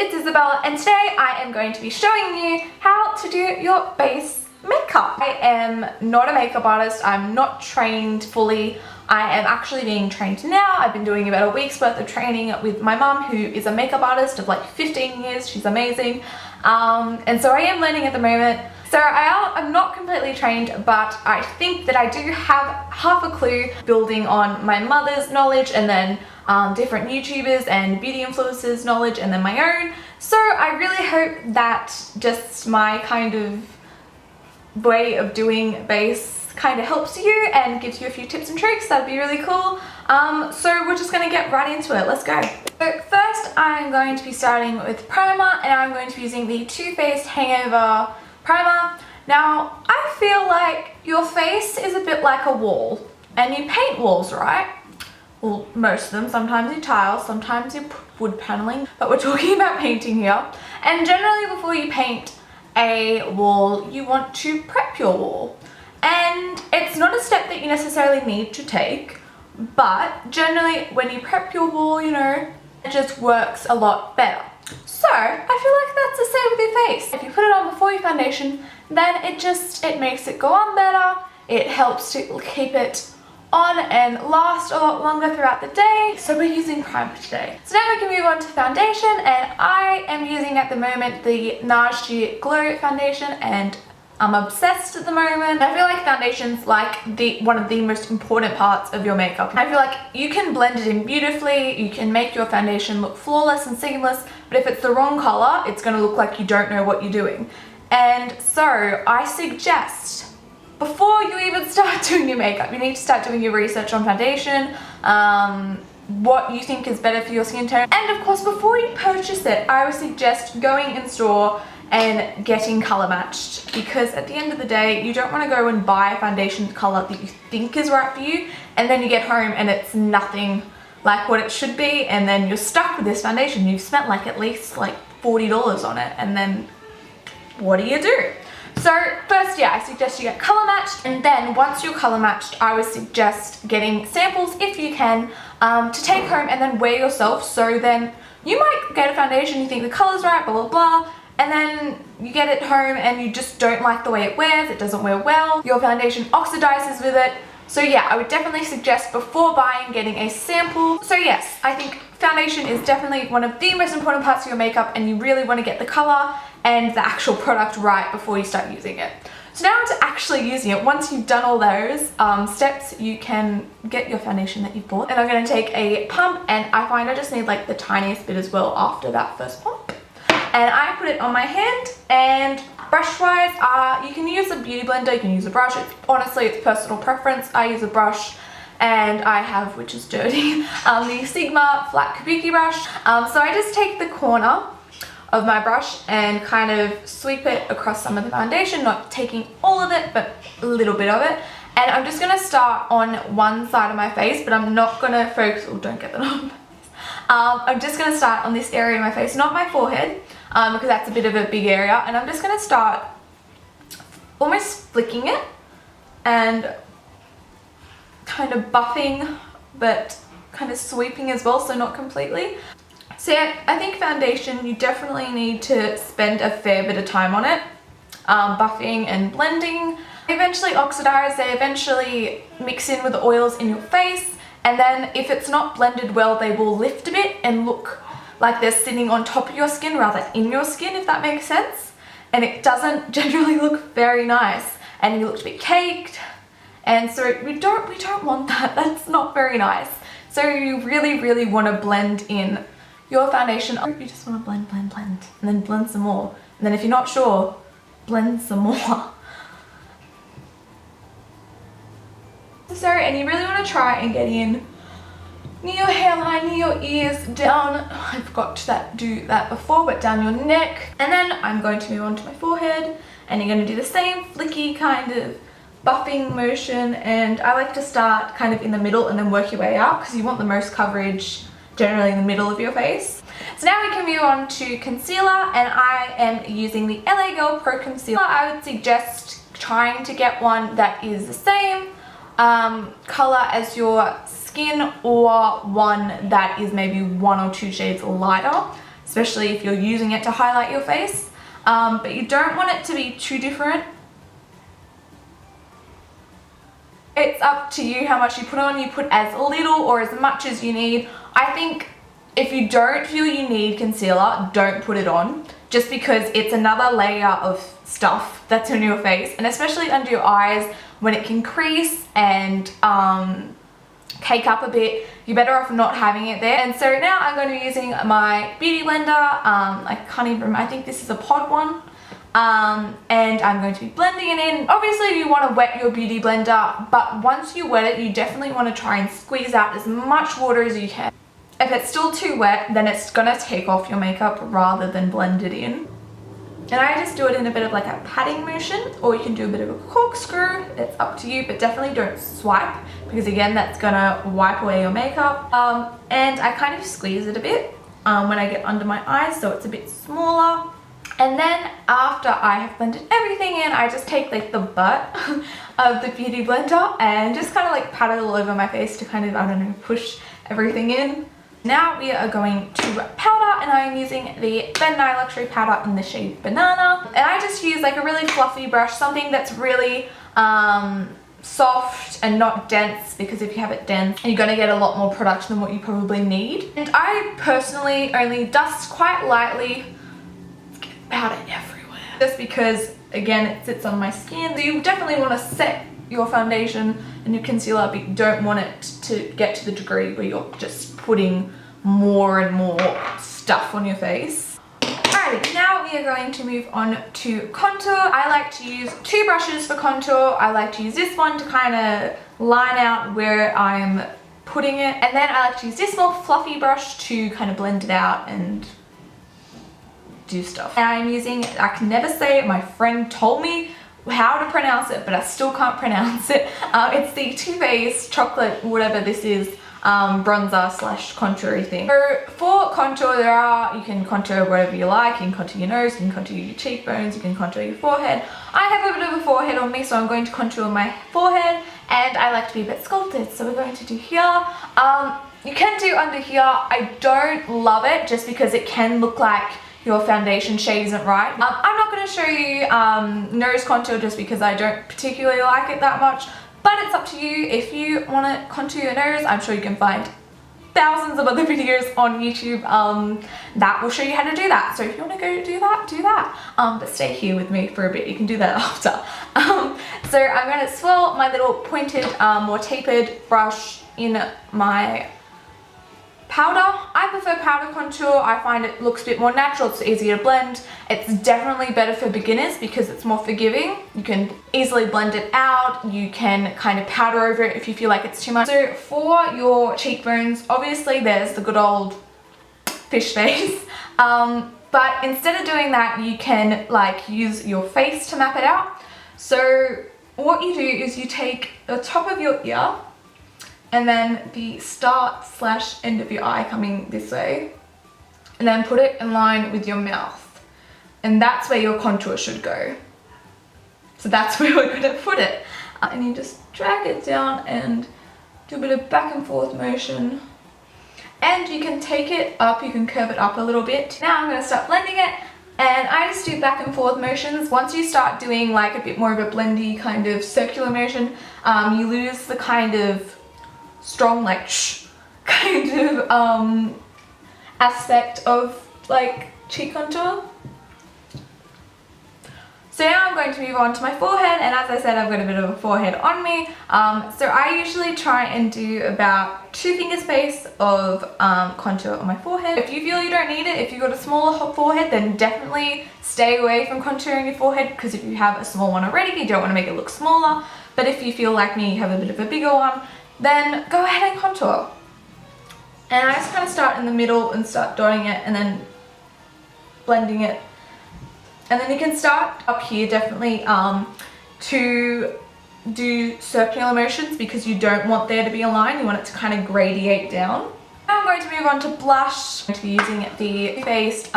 it's Isabella and today I am going to be showing you how to do your base makeup. I am not a makeup artist, I'm not trained fully. I am actually being trained now. I've been doing about a week's worth of training with my mum, who is a makeup artist of like 15 years. She's amazing. And so I am learning at the moment. So I'm not completely trained, but I think that I do have half a clue building on my mother's knowledge and then different YouTubers and beauty influencers knowledge and then my own. So I really hope that just my kind of way of doing base kind of helps you and gives you a few tips and tricks. That'd be really cool. So we're just gonna get right into it. Let's go. So first I'm going to be starting with primer, and I'm going to be using the Too Faced Hangover primer. Now I feel like your face is a bit like a wall, and you paint walls, right? Well, most of them. Sometimes you tile, sometimes you wood paneling, but we're talking about painting here. And generally before you paint a wall, you want to prep your wall. And it's not a step that you necessarily need to take, but generally when you prep your wall, you know, it just works a lot better. So I feel like that's the same with your face. If you put it on before your foundation, then it makes it go on better. It helps to keep it on and last a lot longer throughout the day. So we're using primer today. So now we can move on to foundation, and I am using at the moment the NARS Glow foundation, and I'm obsessed at the moment. I feel like foundation's like one of the most important parts of your makeup. I feel like you can blend it in beautifully, you can make your foundation look flawless and seamless, but if it's the wrong color, it's gonna look like you don't know what you're doing. And so I suggest, before you even start doing your makeup, you need to start doing your research on foundation, what you think is better for your skin tone. And of course, before you purchase it, I would suggest going in store and getting color matched, because at the end of the day, you don't want to go and buy a foundation color that you think is right for you, and then you get home and it's nothing like what it should be, and then you're stuck with this foundation. You've spent like at least like $40 on it, and then what do you do? So first, yeah, I suggest you get color matched, and then once you're color matched, I would suggest getting samples if you can, to take home and then wear yourself. So then you might get a foundation, you think the color's right, blah blah blah, and then you get it home and you just don't like the way it wears, it doesn't wear well, your foundation oxidizes with it. So yeah, I would definitely suggest before buying getting a sample. So yes, I think foundation is definitely one of the most important parts of your makeup, and you really want to get the color and the actual product right before you start using it. So now to actually using it, once you've done all those steps, you can get your foundation that you've bought. And I'm going to take a pump, and I find I just need like the tiniest bit as well after that first pump. And I put it on my hand, and brush wise, you can use a beauty blender, you can use a brush. Honestly, it's personal preference. I use a brush, and I have, which is dirty, the Sigma flat kabuki brush. So I just take the corner of my brush and kind of sweep it across some of the foundation, not taking all of it, but a little bit of it. And I'm just gonna start on one side of my face, but I'm not gonna focus, oh, don't get that on. I'm just gonna start on this area of my face, not my forehead, because that's a bit of a big area. And I'm just gonna start almost flicking it and kind of buffing, but kind of sweeping as well, so not completely. So yeah, I think foundation, you definitely need to spend a fair bit of time on it, buffing and blending. They eventually oxidize, they eventually mix in with the oils in your face, and then if it's not blended well, they will lift a bit and look like they're sitting on top of your skin rather than in your skin, if that makes sense. And it doesn't generally look very nice, and you look a bit caked, and so we don't want that. That's not very nice. So you really want to blend in your foundation. You just want to blend, blend, blend, and then blend some more. And then if you're not sure, blend some more. So, and you really want to try and get in near your hairline, near your ears, down, I forgot to do that before, but down your neck. And then I'm going to move on to my forehead, and you're going to do the same flicky kind of buffing motion. And I like to start kind of in the middle and then work your way out, because you want the most coverage generally in the middle of your face. So now we can move on to concealer, and I am using the LA Girl Pro Concealer. I would suggest trying to get one that is the same color as your skin, or one that is maybe 1 or 2 shades lighter. especially if you're using it to highlight your face. But you don't want it to be too different. It's up to you how much you put on. You put as little or as much as you need. I think if you don't feel you need concealer, don't put it on, just because it's another layer of stuff that's on your face, and especially under your eyes when it can crease and cake up a bit, you're better off not having it there. And so now I'm going to be using my beauty blender. I can't even remember, I think this is a pod one. And I'm going to be blending it in. Obviously you want to wet your beauty blender, but once you wet it, you definitely want to try and squeeze out as much water as you can. If it's still too wet, then it's going to take off your makeup rather than blend it in. And I just do it in a bit of like a patting motion, or you can do a bit of a corkscrew. It's up to you, but definitely don't swipe, because again, that's gonna wipe away your makeup. And I kind of squeeze it a bit when I get under my eyes, so it's a bit smaller. And then after I have blended everything in, I just take like the butt of the beauty blender and just kind of like pat it all over my face to kind of, I don't know, push everything in. Now we are going to powder, and I'm using the Ben Nye Luxury powder in the shade Banana. And I just use like a really fluffy brush, something that's really soft and not dense, because if you have it dense, you're going to get a lot more product than what you probably need. And I personally only dust quite lightly, get powder everywhere, just because again it sits on my skin. So you definitely want to set your foundation and your concealer, but you don't want it to get to the degree where you're just putting more and more stuff on your face. Alrighty, now we are going to move on to contour. I like to use two brushes for contour. I like to use this one to kind of line out where I'm putting it, and then I like to use this more fluffy brush to kind of blend it out and do stuff. And I'm using, I can never say it, my friend told me how to pronounce it, but I still can't pronounce it. It's the Too Faced chocolate, whatever this is, bronzer slash contoury thing. So for contour, you can contour whatever you like. You can contour your nose, you can contour your cheekbones, you can contour your forehead. I have a bit of a forehead on me, so I'm going to contour my forehead, and I like to be a bit sculpted, so we're going to do here. You can do under here. I don't love it, just because it can look like your foundation shade isn't right. I'm not going to show you nose contour, just because I don't particularly like it that much, but it's up to you. If you want to contour your nose, I'm sure you can find thousands of other videos on YouTube that will show you how to do that. So if you want to go do that, do that. But stay here with me for a bit, you can do that after. So I'm going to swirl my little pointed, more tapered brush in my powder. I prefer powder contour. I find it looks a bit more natural, it's easier to blend. It's definitely better for beginners because it's more forgiving. You can easily blend it out. You can kind of powder over it if you feel like it's too much. So for your cheekbones, obviously there's the good old fish face. But instead of doing that, you can like use your face to map it out. So what you do is you take the top of your ear, and then the start slash end of your eye coming this way, and then put it in line with your mouth, and that's where your contour should go. So that's where we're going to put it, and you just drag it down and do a bit of back and forth motion, and you can take it up, you can curve it up a little bit. Now I'm going to start blending it, and I just do back and forth motions. Once you start doing like a bit more of a blendy kind of circular motion, you lose the kind of strong like shh kind of aspect of like cheek contour. So now I'm going to move on to my forehead, and as I said, I've got a bit of a forehead on me. So I usually try and do about 2 finger space of contour on my forehead. If you feel you don't need it, if you've got a smaller forehead, then definitely stay away from contouring your forehead, because if you have a small one already, you don't want to make it look smaller. But if you feel like me, you have a bit of a bigger one, then go ahead and contour. And I just kind of start in the middle and start dotting it and then blending it. And then you can start up here definitely to do circular motions, because you don't want there to be a line, you want it to kind of gradiate down. Now I'm going to move on to blush. I'm going to be using the Too Faced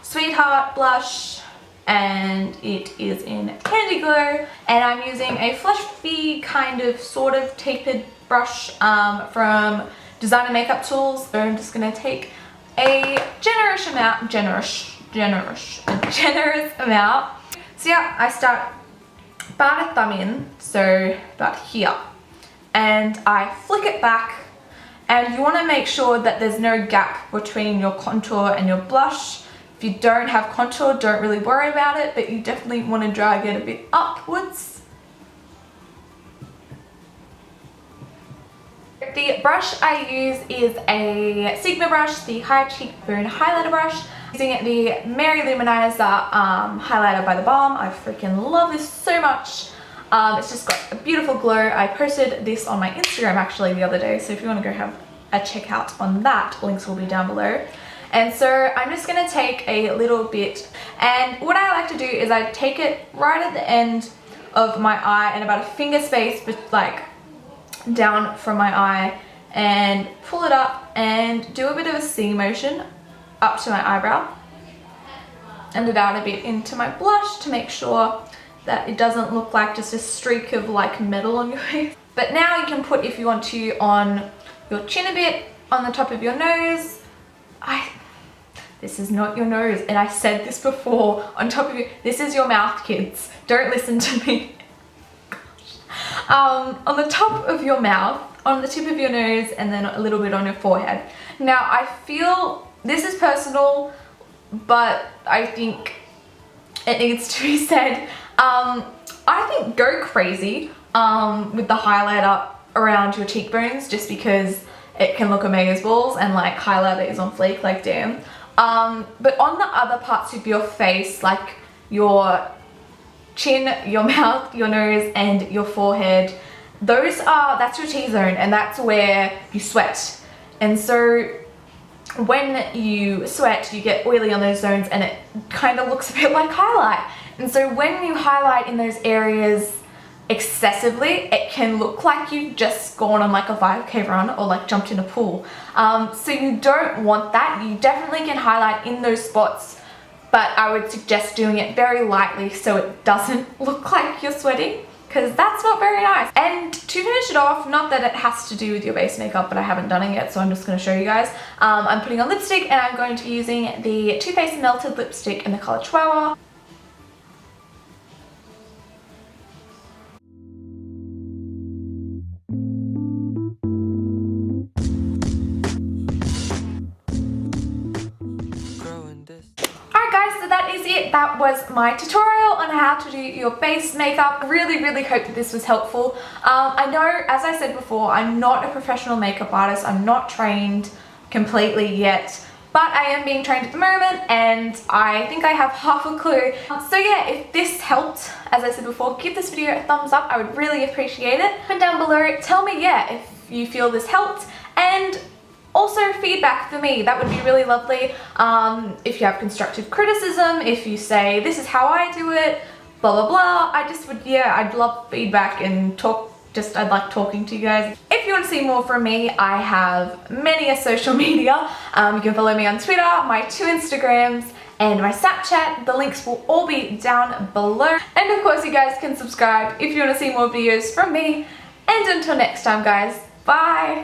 Sweetheart blush, and it is in Candy Glow, and I'm using a fluffy kind of sort of tapered brush from Designer Makeup Tools. So I'm just going to take a generous amount. So yeah, I start about a thumb in, so about here, and I flick it back, and you want to make sure that there's no gap between your contour and your blush. If you don't have contour, don't really worry about it, but you definitely want to drag it a bit upwards. The brush I use is a Sigma brush, the High Cheekbone Highlighter brush. Using the Mary Luminizer highlighter by The Balm. I freaking love this so much. It's just got a beautiful glow. I posted this on my Instagram actually the other day, so if you want to go have a check out on that, links will be down below. And so I'm just going to take a little bit, and what I like to do is I take it right at the end of my eye and about a finger space, but like down from my eye, and pull it up and do a bit of a C motion up to my eyebrow and about a bit into my blush to make sure that it doesn't look like just a streak of like metal on your face. But now you can put, if you want to, on your chin a bit, on the top of your nose. This is not your nose, and I said this before, on top of you, this is your mouth, kids. Don't listen to me. On the top of your mouth, on the tip of your nose, and then a little bit on your forehead. Now I feel, this is personal, but I think it needs to be said. I think go crazy with the highlighter around your cheekbones, just because it can look amazeballs and like highlighter is on fleek, like damn. But on the other parts of your face, like your chin, your mouth, your nose, and your forehead, that's your T-zone, and that's where you sweat. And so when you sweat, you get oily on those zones, and it kind of looks a bit like highlight. And so when you highlight in those areas excessively, it can look like you've just gone on like a 5K run or like jumped in a pool. So you don't want that. You definitely can highlight in those spots, but I would suggest doing it very lightly so it doesn't look like you're sweating, because that's not very nice. And to finish it off, not that it has to do with your base makeup, but I haven't done it yet, so I'm just going to show you guys. I'm putting on lipstick, and I'm going to be using the Too Faced Melted Lipstick in the color Chihuahua. So that is it. That was my tutorial on how to do your base makeup. Really hope that this was helpful. I know, as I said before, I'm not a professional makeup artist. I'm not trained completely yet, but I am being trained at the moment, and I think I have half a clue. So yeah, if this helped, as I said before, give this video a thumbs up. I would really appreciate it. And down below, tell me, yeah, if you feel this helped, and also feedback for me, that would be really lovely. If you have constructive criticism, if you say this is how I do it, blah blah blah, I just would, yeah, I'd love feedback and talk. I'd like talking to you guys. If you want to see more from me, I have many a social media. You can follow me on Twitter, my 2 Instagrams, and my Snapchat. The links will all be down below. And of course you guys can subscribe if you want to see more videos from me. And until next time guys, bye!